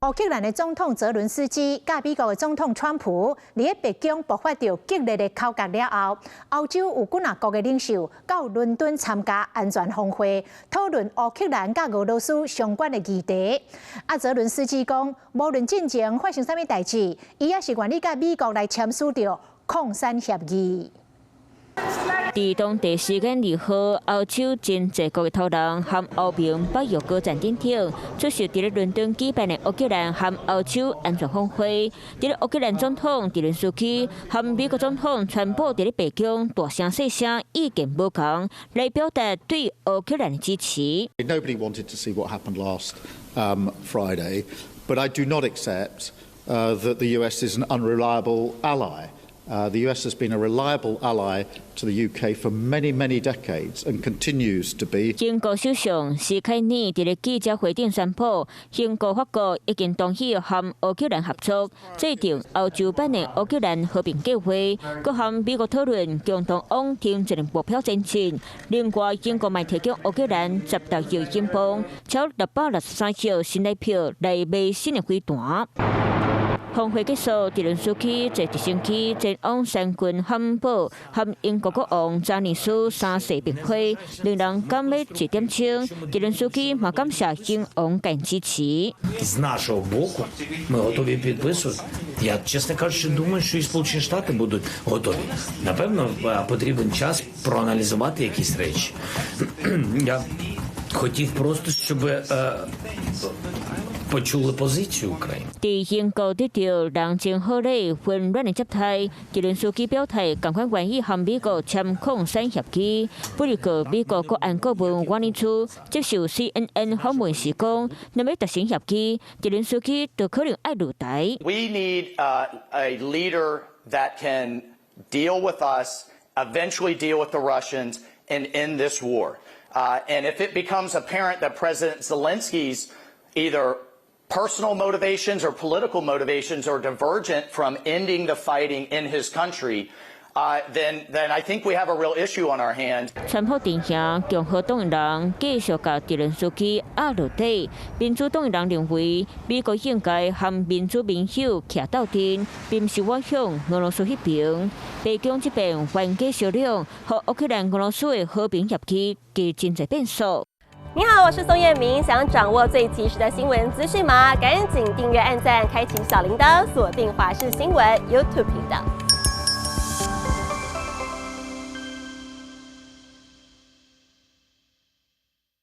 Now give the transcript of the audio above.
乌克兰的总统泽伦斯基甲美国的总统川普，伫北京爆发着激烈的口角了后，欧洲有几啊国的领袖到伦敦参加安全峰会，讨论乌克兰甲俄罗斯相关的议题。泽伦斯基讲，无论进前发生啥物代志，伊也是愿意甲美国来签署着扩散协议。 伫当地时间2号，欧洲真侪国的头人和欧盟北约高层顶顶出席伫咧伦敦举办的乌克兰和欧洲安全峰会。伫咧乌克兰总统泽连斯基和美国总统川普伫咧北京大声细声意见不同，来表达对乌克兰的支持。Nobody wanted to see what happened last Friday, but I do not accept that the US is an unreliable ally. The US has been a reliable ally to the UK for many, many decades and continues to be. 英国首相史凯尼伫咧记者会顶宣布，英国、法国已经同意和乌克兰合作，制定欧洲版的乌克兰和平计划，佮和美国讨论共同往听一个目标前进。另外，英国嘛提供乌克兰16亿英镑，超663亿新台币来买新的飞弹。 峰会结束，泽连斯基这一星期前往三军汉堡和英国国王查理斯三世闭会，令人感要一点钟。泽连斯基嘛感谢英王给支持。З нашого боку ми готові підписувати. Я, чесно кажучи, думаю, що і Сполучені Штати будуть готові. Напевно, потрібен час проаналізувати якісь речі. Я хотів просто, щоб почули позицію України. 伫英國得到人情好禮、混亂的接待，澤連斯基表態趕快願意和美國簽擴散協議。不過，美國國安顧問瓦尼處接受 CNN 訪問時講，若要達成協議，澤連斯基就可能愛落台。We need a leader that can deal with us, eventually deal with the Russians, and end this war. And if it becomes apparent that President Zelensky's either personal motivations or political motivations are divergent from ending the fighting in his country, then I think we have a real issue on our hands. 川普定下共和党人繼續甲澤連斯基壓落底，民主黨人認為美國應該和民主盟友徛鬥陣，並唔是我向俄羅斯迄邊。北京這邊緩解銷量和烏克蘭俄羅斯的和平協議嘅真濟變數。 你好，我是宋彦明。想掌握最及时的新闻资讯吗？赶紧订阅、按赞、开启小铃铛，锁定华视新闻 YouTube 频道。